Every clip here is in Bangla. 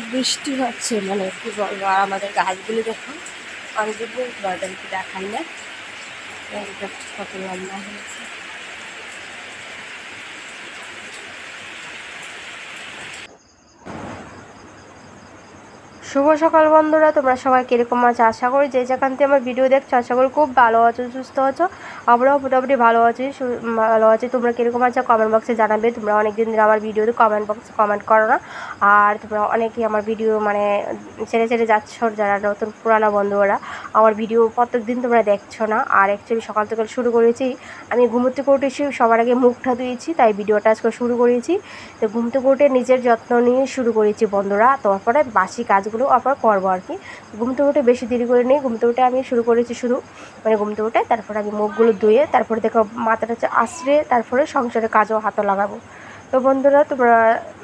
খুব বৃষ্টি হচ্ছে, মানে কি বলবো। আর আমাদের গাছগুলি দেখুন, অনেকদিন বাদামকে দেখাই না, কত লম্বা হয়েছে। শুভ সকাল বন্ধুরা, তোমরা সবাই কীরকম আছো? আশা করি যে যেখান থেকে আমার ভিডিও দেখছো আশা করি খুব ভালো আছো, সুস্থ আছো। আমরাও মোটামুটি ভালো আছি। তোমরা কীরকম আছো কমেন্ট বক্সে জানাবে। তোমরা অনেক দিন ধরে আমার ভিডিওতে কমেন্ট বক্সে কমেন্ট করো না, আর তোমরা অনেকেই আমার ভিডিও মানে ছেড়ে ছেড়ে যাচ্ছ, যারা নতুন পুরানো বন্ধুরা আমার ভিডিও প্রত্যেক দিন তোমরা দেখছো না। আর অ্যাকচুয়ালি সকাল থেকে শুরু করেছি, আমি ঘুম থেকে উঠেছি, সবার আগে মুখটা ধুয়েছি, তাই ভিডিওটা আজকে শুরু করেছি। তো ঘুম থেকে উঠে নিজের যত্ন নিয়ে শুরু করেছি বন্ধুরা, তারপরে বাসি কাজগুলো আবার করবো আর কি। ঘুম থেকে উঠে বেশি দেরি করে নিই, ঘুম থেকে উঠে আমি শুরু করেছি শুরু মানে ঘুম থেকে উঠে তারপরে আমি মুখগুলো ধুয়ে তারপরে দেখো মাথাটা আশ্রে তারপরে সংসারের কাজও হাতও লাগাবো। তো বন্ধুরা তোমরা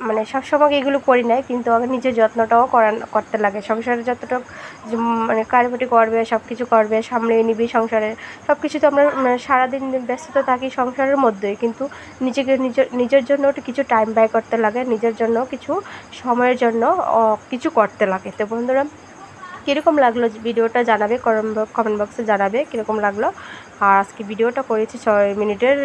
মানে সবসময় এগুলো করি না, কিন্তু আমার নিজের যত্নটাও করতে লাগে। সংসারের যতটা মানে কারিগরি করবে, সব কিছু করবে, সামলে নিবি সংসারের সব কিছু। তো আমরা সারাদিন ব্যস্ততা থাকি সংসারের মধ্যেই, কিন্তু নিজেকে নিজের জন্য কিছু টাইম ব্যয় করতে লাগে, নিজের জন্য কিছু সময়ের জন্য কিছু করতে লাগে। তো বন্ধুরা কীরকম লাগলো ভিডিওটা জানাবে, কমেন্ট বক্সে জানাবে কীরকম লাগলো। আর আজকে ভিডিওটা করেছি 6 মিনিটের,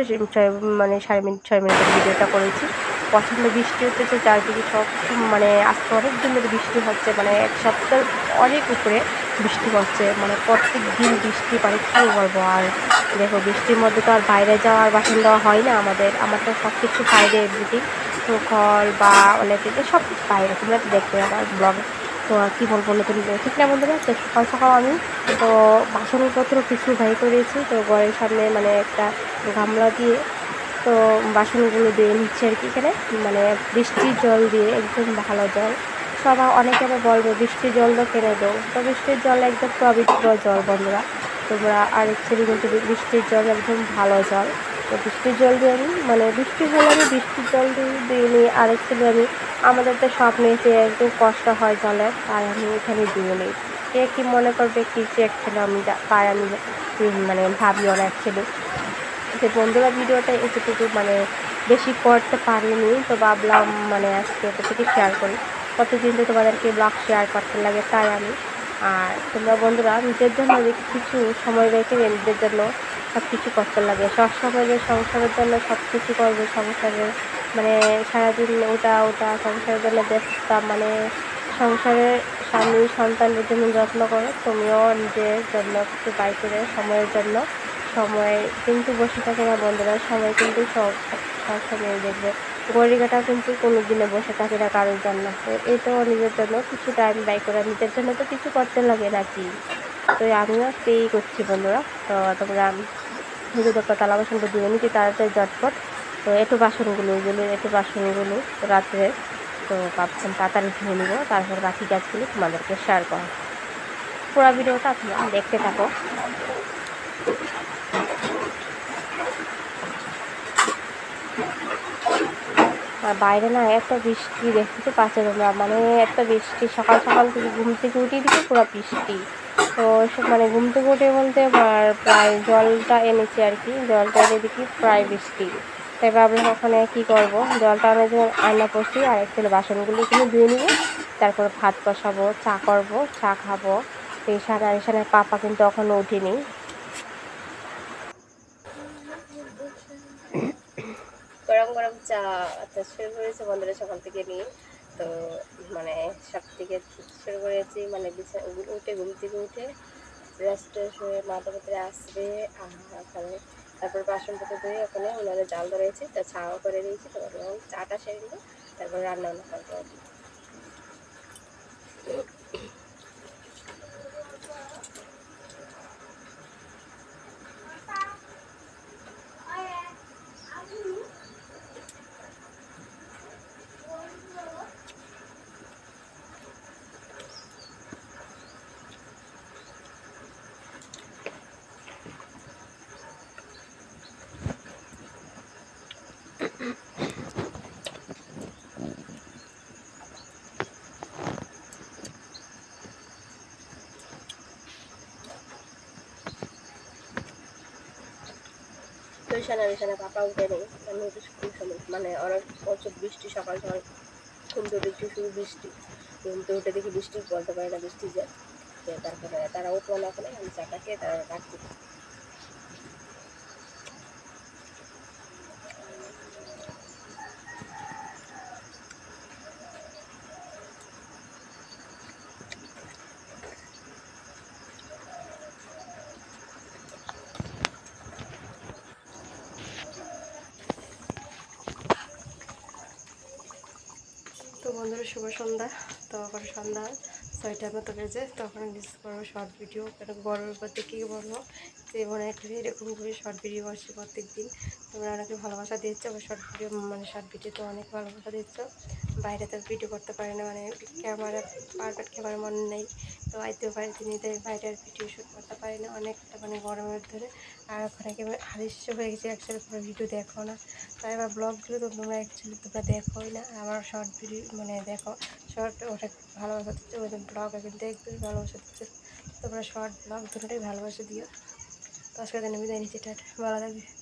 মানে 6.5 মিনিটের ভিডিওটা করেছি। প্রচণ্ড বৃষ্টি হচ্ছে চারদিকে, সব মানে আজকে অনেক দিন ধরে বৃষ্টি হচ্ছে, মানে এক সপ্তাহ অনেক উপরে বৃষ্টি হচ্ছে, মানে প্রত্যেক দিন বৃষ্টি, মানে কী বলবো। আর দেখো বৃষ্টির মধ্যে তো আর বাইরে যাওয়ার বাসন দেওয়া হয় না আমার তো সব কিছু বাইরে, এভরিথিং ফল বা অনেক কিছু সব কিছু বাইরে, তোমরা তো দেখবে আমার ব্লগে। তো আর কী বলবো, নতুন ঠিক না বন্ধুরা। তো সকাল সকাল আমি তো বাসনপত্র কিছু ভাই করেছি, তো ঘরের সামনে মানে একটা গামলা দিয়ে তো বাসনগুলো দিয়ে নিচ্ছে আর কি। এখানে মানে বৃষ্টির জল দিয়ে একদম ভালো জল, সবাই অনেকে আবার বলবে বৃষ্টির জল তো কিনে দেবো, তো বৃষ্টির জল একদম পবিত্র জল বন্ধুরা তোমরা। আর একচুয়ালি কিন্তু বৃষ্টির জল একদম ভালো জল। তো বৃষ্টির জল দিয়ে আমি মানে বৃষ্টি হলে আমি বৃষ্টির জল দিয়ে নিই। আর একচুয়ালি আমি আমাদের তো সব নিয়েছে, একটু কষ্ট হয় জলের, তাই আমি এখানে দিয়ে নিই। কে কী মনে করবে কী যে অ্যাকচুয়ালি আমি তাই আমি মানে ভাবিও না অ্যাকচুয়ালি। যে বন্ধুরা ভিডিওটা এতটুকু মানে বেশি করতে পারিনি, তো ভাবলাম মানে আজকে এতটুকু শেয়ার করি। প্রতিদিন তো তোমাদেরকে ব্লগ শেয়ার করতে লাগে, তাই আমি। আর তোমরা বন্ধুরা নিজের জন্য কিছু সময় রেখে নিজের জন্য সব কিছু করতে লাগে। সব সময় যে সংসারের জন্য সব কিছু করবে, সংসারের মানে সারাদিন ওটা সংসারের জন্য ব্যস্ততা, মানে সংসারের স্বামী সন্তানদের জন্য যত্ন করো, তুমিও নিজের জন্য কিছু বাই করে সময়ের জন্য সময় কিন্তু বসে থাকে না বন্ধুরা, সময় কিন্তু সব সময় দেখবে ঘড়িকাটা কিন্তু কোনো দিনে বসে থাকে না কারোর জন্য। তো এটাও নিজের জন্য কিছু টাইম ব্যয় করে, নিজের জন্য তো কিছু করতে লাগে নাকি। তো আমিও সেই করছি বন্ধুরা। তো তোমরা যদি দেখো থালা বাসনটা ধুয়ে নিচ্ছি তাড়াতাড়ি ঝটপট। তো একটু বাসনগুলো রাত্রে, তো ভাবছিলাম তাড়াতাড়ি ধুয়ে নিবো, তারপর বাকি কাজগুলো তোমাদেরকে শেয়ার করো। পুরো ভিডিওটা তোমরা দেখতে থাকো। আর বাইরে না এত বৃষ্টি দেখতে তো পাচ্ছ তোমরা, মানে এত বৃষ্টি সকাল সকাল থেকে ঘুম থেকে উঠিয়ে দিচ্ছে পুরো বৃষ্টি। তো সব মানে ঘুম থেকে উঠে বলতে প্রায় জলটা এনেছি আর কি, জলটা এনে দেখি প্রায় বৃষ্টি। তাই ভাবলাম ওখানে কী করবো, জলটা আমি যখন আয়না পড়ছি আর একচুয়ালি বাসনগুলো এখানে ধুয়ে নিবো, তারপর ভাত বসাবো, চা করবো, চা খাবো। তো ঈশানের পাপা কিন্তু এখনও উঠিনি। গরম গরম চা শুরু করেছে বন্ধুরা সকাল থেকে নিয়ে। তো মানে সব থেকে শুরু করেছি মানে উঠে ঘুম থেকে উঠে ফ্রেশ ট্রেশ হয়ে মাথা ভেতরে আসবে, ওখানে তারপর বাসনপত্র ধুয়ে ওখানে উনানে জাল ধরেছি, তো চাও করে দিয়েছি। তো চাটা সেরে নিব, তারপর রান্না করবো আর কি। তো ঈশানের পাপা উঠে নেই, আমি তো স্কুল সময় মানে অনেক প্রচুর বৃষ্টি, সকাল সকাল ঘুম থেকে দেখছি শুধু বৃষ্টি। ঘুমতে উঠে দেখি বৃষ্টি, বলতে পারি না বৃষ্টি যায়। তারপরে তারা উঠলো না, ওখানে আমি চাটা খেয়ে তারা রাখছি। তো বন্ধুরা শুভ সন্ধ্যা। তো এখন সন্ধ্যা 6টার মতো বেজে, তখন রিলস করবো শর্ট ভিডিও। কেন গরমের প্রতি কী বলবো, যে মনে একটা এরকম করে শর্ট ভিডিও আসছে প্রত্যেক দিন। তোমরা অনেকে ভালোবাসা দিচ্ছ, আবার শর্ট ভিডিও মানে শর্ট ভিডিওতে অনেক ভালোবাসা দিচ্ছ। বাইরে তো ভিডিও করতে পারি না, মানে ক্যামেরা পারফেক্ট ক্যামেরা মনে নেই, তো আইতেও পারি তিনি, তাই বাইরের ভিডিও শ্যুট করতে পারি না অনেকটা মানে গরমের ধরে। আর ওখানে একেবারে আলিস্য হয়ে গেছে, একসাথে কোনো ভিডিও দেখো না। তাই আমার ব্লগগুলো তো তোমরা অ্যাকচুয়ালি তোমরা দেখোই না, আমার শর্ট ভিডিও মানে দেখো। শর্ট ওটা ভালোবাসা দিচ্ছে, ওই ব্লগে কিন্তু একদমই ভালোবাসা দিচ্ছে। তোমরা শর্ট ব্লগ দুটোটাই ভালোবাসা দিও। তো আজকের দিনে বিদায় নিচ্ছি, টাটা, ভালো থাকবে।